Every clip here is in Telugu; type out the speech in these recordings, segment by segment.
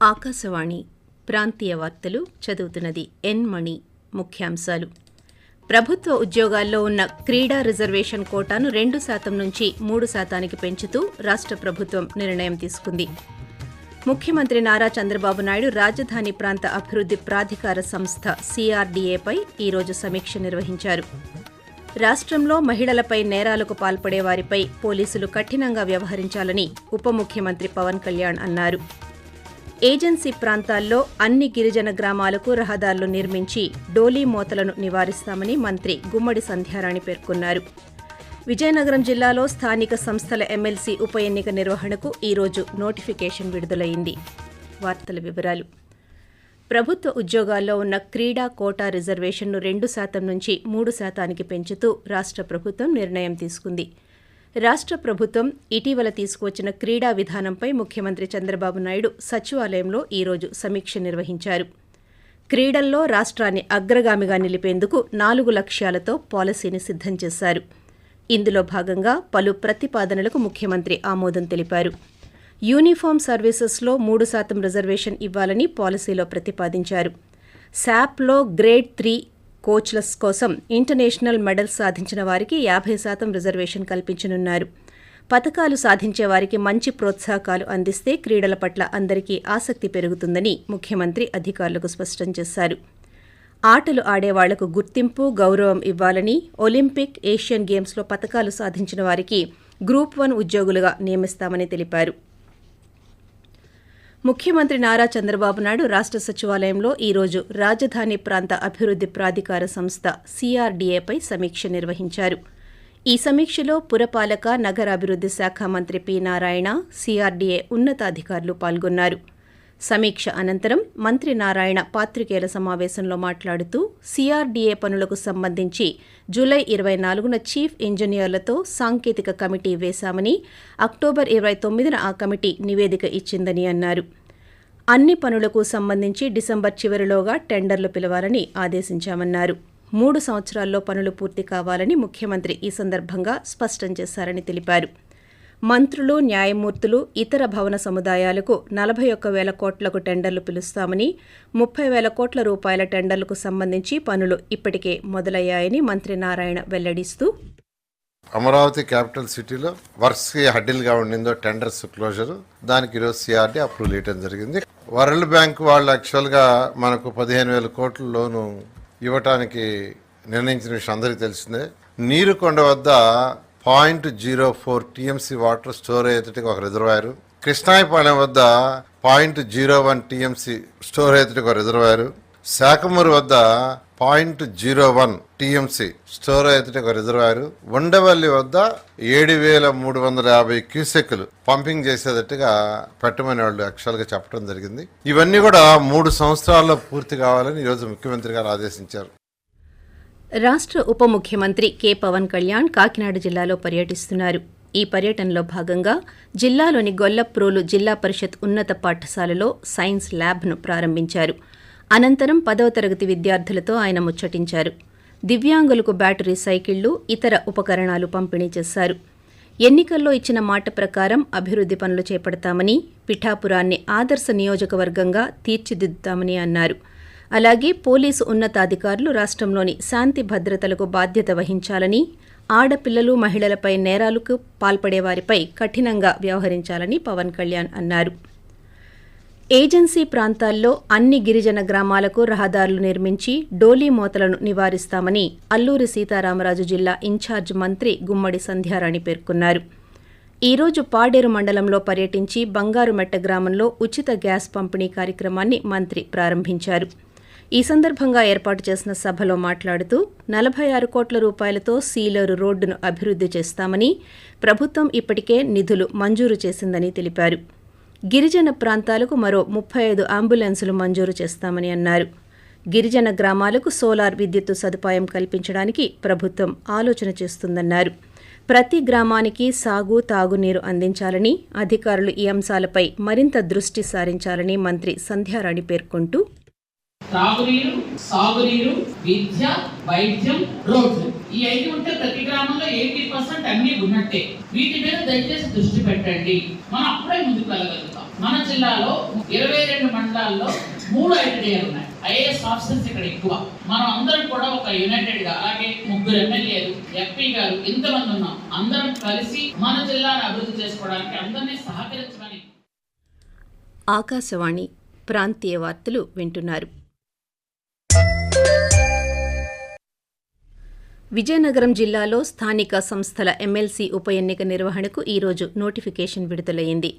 ఆకాశవాణి ప్రాంతీయ వార్తలు చదువుతున్నది ఎన్ మణి. ముఖ్యాంశాలు: ప్రభుత్వ ఉద్యోగాల్లో ఉన్న క్రీడా రిజర్వేషన్ కోటాను 2% నుంచి 3% పెంచుతూ రాష్ట్ర ప్రభుత్వం నిర్ణయం తీసుకుంది. ముఖ్యమంత్రి నారా చంద్రబాబు నాయుడు రాజధాని ప్రాంత అభివృద్ధి ప్రాధికార సంస్థ CRDAపై ఈరోజు సమీక్ష నిర్వహించారు. రాష్ట్రంలో మహిళలపై నేరాలకు పాల్పడే వారిపై పోలీసులు కఠినంగా వ్యవహరించాలని ఉప ముఖ్యమంత్రి పవన్ కళ్యాణ్ అన్నారు. ఏజెన్సీ ప్రాంతాల్లో అన్ని గిరిజన గ్రామాలకు రహదారులు నిర్మించి డోలీ మోతలను నివారిస్తామని మంత్రి గుమ్మడి సంధ్యారాణి పేర్కొన్నారు. విజయనగరం జిల్లాలో స్థానిక సంస్థల ఎమ్మెల్సీ ఉప ఎన్నిక నిర్వహణకు ఈరోజు నోటిఫికేషన్ విడుదలైంది. వార్తల వివరాలు: ప్రభుత్వ ఉద్యోగాల్లో ఉన్న క్రీడా కోటా రిజర్వేషన్ను 2% నుంచి 3% పెంచుతూ రాష్ట్ర ప్రభుత్వం నిర్ణయం తీసుకుంది. రాష్ట్ర ప్రభుత్వం ఇటీవల తీసుకువచ్చిన క్రీడా విధానంపై ముఖ్యమంత్రి చంద్రబాబు నాయుడు సచివాలయంలో ఈరోజు సమీక్ష నిర్వహించారు. క్రీడల్లో రాష్ట్రాన్ని అగ్రగామిగా నిలిపేందుకు 4 లక్ష్యాలతో పాలసీని సిద్ధం చేశారు. ఇందులో భాగంగా పలు ప్రతిపాదనలకు ముఖ్యమంత్రి ఆమోదం తెలిపారు. యూనిఫామ్ సర్వీసెస్లో 3% రిజర్వేషన్ ఇవ్వాలని పాలసీలో ప్రతిపాదించారు. శాప్లో గ్రేడ్ 3 కోచ్ల కోసం ఇంటర్నేషనల్ మెడల్స్ సాధించిన వారికి 50% రిజర్వేషన్ కల్పించనున్నారు. పతకాలు సాధించే వారికి మంచి ప్రోత్సాహకాలు అందిస్తే క్రీడల పట్ల అందరికీ ఆసక్తి పెరుగుతుందని ముఖ్యమంత్రి అధికారులకు స్పష్టం చేశారు. ఆటలు ఆడేవాళ్లకు గుర్తింపు, గౌరవం ఇవ్వాలని, ఒలింపిక్, ఏషియన్ గేమ్స్లో పతకాలు సాధించిన వారికి గ్రూప్ 1 ఉద్యోగులుగా నియమిస్తామని తెలిపారు. ముఖ్యమంత్రి నారా చంద్రబాబు నాయుడు రాష్ట్ర సచివాలయంలో ఈరోజు రాజధాని ప్రాంత అభివృద్ధి ప్రాధికార సంస్థ CRDAపై సమీక్ష నిర్వహించారు. ఈ సమీక్షలో పురపాలక, నగరాభివృద్ధి శాఖ మంత్రి పి. నారాయణ, CRDA ఉన్నతాధికారులు పాల్గొన్నారు. సమీక్ష అనంతరం మంత్రి నారాయణ పాత్రికేయుల సమావేశంలో మాట్లాడుతూ CRDA పనులకు సంబంధించి జూలై 24న చీఫ్ ఇంజనీర్లతో సాంకేతిక కమిటీ వేశామని, అక్టోబర్ 29న ఆ కమిటీ నివేదిక ఇచ్చిందని అన్నారు. అన్ని పనులకు సంబంధించి డిసెంబర్ చివరిలోగా టెండర్లు పిలవాలని ఆదేశించామన్నారు. 3 సంవత్సరాల్లో పనులు పూర్తి కావాలని ముఖ్యమంత్రి ఈ సందర్భంగా స్పష్టం చేశారని తెలిపారు. మంత్రులు, న్యాయమూర్తులు, ఇతర భవన సముదాయాలకు 41,000 కోట్లకు టెండర్లు పిలుస్తామని, 30,000 కోట్ల రూపాయల టెండర్లకు సంబంధించి పనులు ఇప్పటికే మొదలయ్యాయని మంత్రి నారాయణ వెల్లడిస్తూ, అమరావతి క్యాపిటల్ సిటీలో వర్క్స్ హడ్డిల్గా ఉండిందో టెండర్స్ క్లోజర్, దానికి ఈరోజు CRD అప్రూవల్ ఇవ్వడం జరిగింది. వరల్డ్ బ్యాంక్ వాళ్ళు యాక్చువల్గా మనకు 15,000 కోట్ల లోను ఇవ్వటానికి నిర్ణయించిన విషయం అందరికీ తెలిసిందే. నీరుకొండ వద్ద 0.04 TMC వాటర్ స్టోర్ అయ్యేటట్టుగా ఒక రిజర్వాయరు, కృష్ణాయపాలెం వద్ద 0.01 TMC స్టోర్ అయ్యేటట్టుగా ఒక రిజర్వాయరు, శాఖమూరు వద్ద 0.01 TMC స్టోర్ అయ్యేటట్టుగా ఒక రిజర్వాయరు, ఉండవల్లి వద్ద 7,350 క్యూసెక్లు పంపింగ్ చేసేటట్టుగా పెట్టమని వాళ్ళు యాక్చువల్గా చెప్పడం జరిగింది. ఇవన్నీ కూడా 3 సంవత్సరాల్లో పూర్తి కావాలని ఈరోజు ముఖ్యమంత్రి గారు ఆదేశించారు. రాష్ట్ర ఉప ముఖ్యమంత్రి కె. పవన్ కళ్యాణ్ కాకినాడ జిల్లాలో పర్యటిస్తున్నారు. ఈ పర్యటనలో భాగంగా జిల్లాలోని గొల్లప్రోలు జిల్లా పరిషత్ ఉన్నత పాఠశాలలో సైన్స్ ల్యాబ్ను ప్రారంభించారు. అనంతరం 10వ తరగతి విద్యార్థులతో ఆయన ముచ్చటించారు. దివ్యాంగులకు బ్యాటరీ సైకిళ్లు, ఇతర ఉపకరణాలు పంపిణీ చేశారు. ఎన్నికల్లో ఇచ్చిన మాట ప్రకారం అభివృద్ధి పనులు చేపడతామని, పిఠాపురాన్ని ఆదర్శ నియోజకవర్గంగా తీర్చిదిద్దుతామని అన్నారు. అలాగే పోలీసు ఉన్నతాధికారులు రాష్ట్రంలోని శాంతి భద్రతలకు బాధ్యత వహించాలని, ఆడపిల్లలు, మహిళలపై నేరాలకు పాల్పడే వారిపై కఠినంగా వ్యవహరించాలని పవన్ కళ్యాణ్ అన్నారు. ఏజెన్సీ ప్రాంతాల్లో అన్ని గిరిజన గ్రామాలకు రహదారులు నిర్మించి డోలీ మోతలను నివారిస్తామని అల్లూరి సీతారామరాజు జిల్లా ఇన్ఛార్జ్ మంత్రి గుమ్మడి సంధ్యారాణి పేర్కొన్నారు. ఈరోజు పాడేరు మండలంలో పర్యటించి బంగారుమెట్ట గ్రామంలో ఉచిత గ్యాస్ పంపిణీ కార్యక్రమాన్ని మంత్రి ప్రారంభించారు. ఈ సందర్భంగా ఏర్పాటు చేసిన సభలో మాట్లాడుతూ 46 కోట్ల రూపాయలతో సీలేరు రోడ్డును అభివృద్ధి చేస్తామని, ప్రభుత్వం ఇప్పటికే నిధులు మంజూరు చేసిందని తెలిపారు. గిరిజన ప్రాంతాలకు మరో 35 అంబులెన్సులు మంజూరు చేస్తామని అన్నారు. గిరిజన గ్రామాలకు సోలార్ విద్యుత్తు సదుపాయం కల్పించడానికి ప్రభుత్వం ఆలోచన చేస్తుందన్నారు. ప్రతి గ్రామానికి సాగు, తాగునీరు అందించాలని, అధికారులు ఈ అంశాలపై మరింత దృష్టి సారించాలని మంత్రి సంధ్యారాణి పేర్కొంటూ, తాగునీరు, సాగునీరు, విద్య, వైద్యం, రోడ్లు ఈ 5 ఉంటే ప్రతి గ్రామంలో 80% అన్ని ఉన్నట్టే. వీటి మీద దయచేసి దృష్టి పెట్టండి. మనం అప్పుడే ముందుకు వెళ్ళగలుగుతాం. మన జిల్లాలో 22 మండలాల్లో 3 ఐటీడీఏలు ఉన్నాయి. ఐఏఎస్ ఆఫీసర్స్ ఇక్కడ ఎక్కువ. మనం అందరం కూడా ఒక యునైటెడ్ గా, అలాగే 3 ఎమ్మెల్యేలు, ఎంపీ గారు, ఇంతమంది ఉన్నాం. అందరం కలిసి మన జిల్లాను అభివృద్ధి చేసుకోవడానికి అందరినీ సహకరించమని. ఆకాశవాణి ప్రాంతీయ వార్తలు వింటున్నారు. విజయనగరం జిల్లాలో స్థానిక సంస్థల ఎమ్మెల్సీ ఉప ఎన్నిక నిర్వహణకు ఈరోజు నోటిఫికేషన్ విడుదలయ్యింది.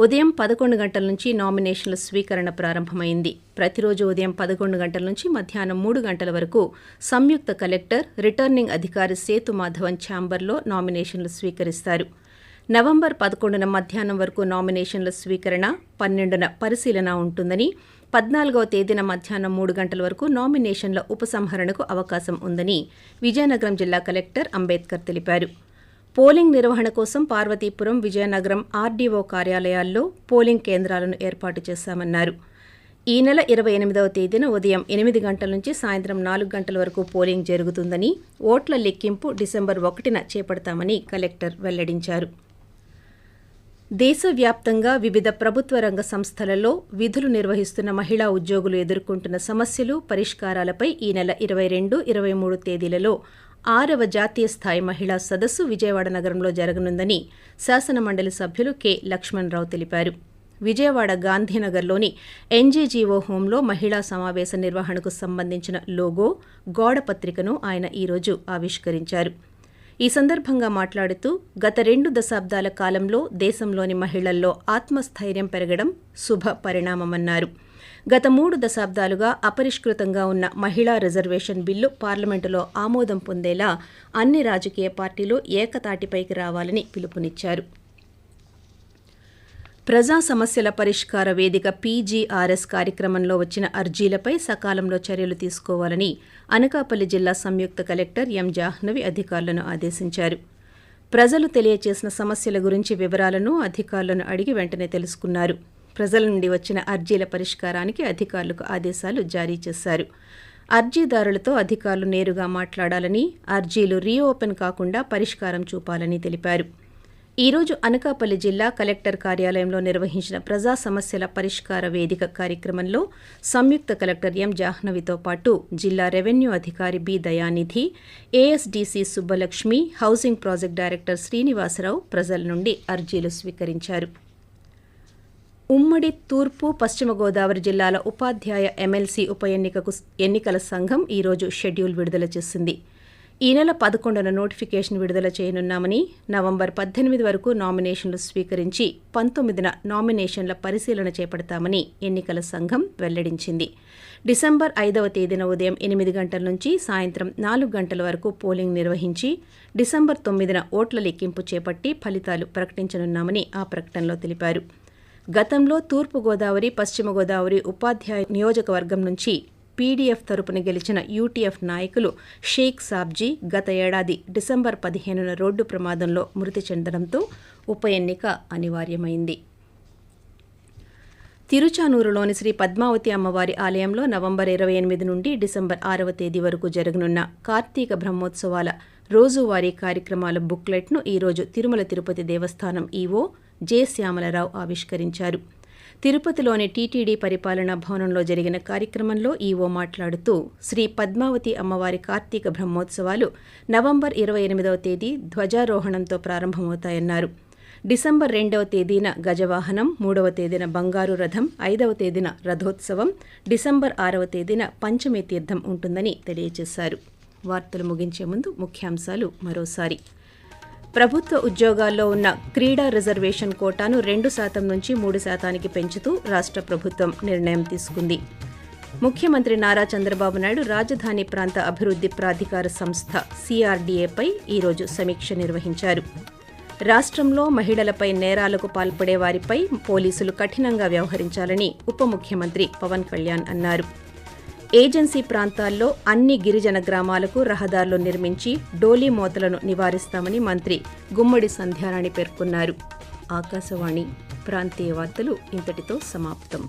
ఉదయం 11 గంటల నుంచి నామినేషన్ల స్వీకరణ ప్రారంభమైంది. ప్రతిరోజు ఉదయం 11 గంటల నుంచి మధ్యాహ్నం 3 గంటల వరకు సంయుక్త కలెక్టర్, రిటర్నింగ్ అధికారి సేతు మాధవన్ ఛాంబర్లో నామినేషన్లు స్వీకరిస్తారు. నవంబర్ 11న మధ్యాహ్నం వరకు నామినేషన్ల స్వీకరణ, 12న పరిశీలన ఉంటుందని, 14వ తేదీన మధ్యాహ్నం 3 గంటల వరకు నామినేషన్ల ఉపసంహరణకు అవకాశం ఉందని విజయనగరం జిల్లా కలెక్టర్ అంబేద్కర్ తెలిపారు. పోలింగ్ నిర్వహణ కోసం పార్వతీపురం, విజయనగరం ఆర్డీఓ కార్యాలయాల్లో పోలింగ్ కేంద్రాలను ఏర్పాటు చేశామన్నారు. ఈ నెల 28వ తేదీన ఉదయం 8 గంటల నుంచి సాయంత్రం 4 గంటల వరకు పోలింగ్ జరుగుతుందని, ఓట్ల లెక్కింపు డిసెంబర్ 1న చేపడతామని కలెక్టర్ వెల్లడించారు. దేశవ్యాప్తంగా వివిధ ప్రభుత్వ రంగ సంస్థలలో విధులు నిర్వహిస్తున్న మహిళా ఉద్యోగులు ఎదుర్కొంటున్న సమస్యలు, పరిష్కారాలపై ఈ నెల 22, 23 తేదీలలో 6వ జాతీయ స్థాయి మహిళా సదస్సు విజయవాడ నగరంలో జరగనుందని శాసనమండలి సభ్యులు కె. లక్ష్మణరావు తెలిపారు. విజయవాడ గాంధీనగర్లోని ఎన్జీజీఓ హోంలో మహిళా సమావేశ నిర్వహణకు సంబంధించిన లోగో, గోడపత్రికను ఆయన ఈరోజు ఆవిష్కరించారు. ఈ సందర్భంగా మాట్లాడుతూ గత 2 దశాబ్దాల కాలంలో దేశంలోని మహిళల్లో ఆత్మస్థైర్యం పెరగడం శుభ పరిణామమన్నారు. గత 3 దశాబ్దాలుగా అపరిష్కృతంగా ఉన్న మహిళా రిజర్వేషన్ బిల్లు పార్లమెంటులో ఆమోదం పొందేలా అన్ని రాజకీయ పార్టీలు ఏకతాటిపైకి రావాలని పిలుపునిచ్చారు. ప్రజా సమస్యల పరిష్కార వేదిక పీజీఆర్ఎస్ కార్యక్రమంలో వచ్చిన అర్జీలపై సకాలంలో చర్యలు తీసుకోవాలని అనకాపల్లి జిల్లా సంయుక్త కలెక్టర్ ఎం. జాహ్నవి అధికారులను ఆదేశించారు. ప్రజలు తెలియచేసిన సమస్యల గురించి వివరాలను అధికారులను అడిగి వెంటనే తెలుసుకున్నారు. ప్రజల నుండి వచ్చిన అర్జీల పరిష్కారానికి అధికారులకు ఆదేశాలు జారీ చేశారు. అర్జీదారులతో అధికారులు నేరుగా మాట్లాడాలని, అర్జీలు రీఓపెన్ కాకుండా పరిష్కారం చూపాలని తెలిపారు. ఈరోజు అనకాపల్లి జిల్లా కలెక్టర్ కార్యాలయంలో నిర్వహించిన ప్రజా సమస్యల పరిష్కార వేదిక కార్యక్రమంలో సంయుక్త కలెక్టర్ ఎం. జాహ్నవితో పాటు జిల్లా రెవెన్యూ అధికారి B. Dayanidhi, ASDC Subbalakshmi, housing project director Srinivasarao ప్రజల నుండి అర్జీలు స్వీకరించారు. ఉమ్మడి తూర్పు, పశ్చిమ గోదావరి జిల్లాల ఉపాధ్యాయ ఎమ్మెల్సీ ఉప ఎన్నికల సంఘం ఈరోజు షెడ్యూల్ విడుదల చేసింది. ఈ నెల 11న నోటిఫికేషన్ విడుదల చేయనున్నామని, నవంబర్ 18 వరకు నామినేషన్లు స్వీకరించి 19న నామినేషన్ల పరిశీలన చేపడతామని ఎన్నికల సంఘం వెల్లడించింది. డిసెంబర్ 5వ తేదీన ఉదయం 8 గంటల నుంచి సాయంత్రం 4 గంటల వరకు పోలింగ్ నిర్వహించి డిసెంబర్ 9న ఓట్ల లెక్కింపు చేపట్టి ఫలితాలు ప్రకటించనున్నామని ఆ ప్రకటనలో తెలిపారు. గతంలో తూర్పుగోదావరి, పశ్చిమ గోదావరి ఉపాధ్యాయ నియోజకవర్గం నుంచి పీడీఎఫ్ తరపున గెలిచిన యూటీఎఫ్ నాయకులు షేక్ సాబ్జీ గత ఏడాది డిసెంబర్ 15న రోడ్డు ప్రమాదంలో మృతి చెందడంతో ఉప ఎన్నిక అనివార్యమైంది. తిరుచానూరులోని శ్రీ పద్మావతి అమ్మవారి ఆలయంలో నవంబర్ 28 నుండి డిసెంబర్ 6వ తేదీ వరకు జరగనున్న కార్తీక బ్రహ్మోత్సవాల రోజువారీ కార్యక్రమాల బుక్లెట్ను ఈరోజు తిరుమల తిరుపతి దేవస్థానం ఈవో జె. శ్యామలరావు ఆవిష్కరించారు. తిరుపతిలోని టీటీడీ పరిపాలనా భవనంలో జరిగిన కార్యక్రమంలో ఈవో మాట్లాడుతూ శ్రీ పద్మావతి అమ్మవారి కార్తీక బ్రహ్మోత్సవాలు నవంబర్ 28వ తేదీ ధ్వజారోహణంతో ప్రారంభమవుతాయన్నారు. డిసెంబర్ 2వ తేదీన గజవాహనం, 3వ తేదీన బంగారు రథం, 5వ తేదీన రథోత్సవం, డిసెంబర్ 6వ తేదీన పంచమి తీర్థం ఉంటుందని తెలియజేశారు. వార్తలు ముగించే ముందు ముఖ్యాంశాలు మరోసారి. ప్రభుత్వ ఉద్యోగాల్లో ఉన్న క్రీడా రిజర్వేషన్ కోటాను 2% నుంచి 3% పెంచుతూ రాష్ట్ర ప్రభుత్వం నిర్ణయం తీసుకుంది. ముఖ్యమంత్రి నారా చంద్రబాబు నాయుడు రాజధాని ప్రాంత అభివృద్ధి ప్రాధికార సంస్థ CRDAపై ఈరోజు సమీక్ష నిర్వహించారు. రాష్ట్రంలో మహిళలపై నేరాలకు పాల్పడే వారిపై పోలీసులు కఠినంగా వ్యవహరించాలని ఉప ముఖ్యమంత్రి పవన్ కళ్యాణ్ అన్నారు. ఏజెన్సీ ప్రాంతాల్లో అన్ని గిరిజన గ్రామాలకు రహదారులు నిర్మించి డోలీ మోతలను నివారిస్తామని మంత్రి గుమ్మడి సంధ్యారాణి పేర్కొన్నారు. ఆకాశవాణి ప్రాంతీయ వార్తలు ఇంతటితో సమాప్తం.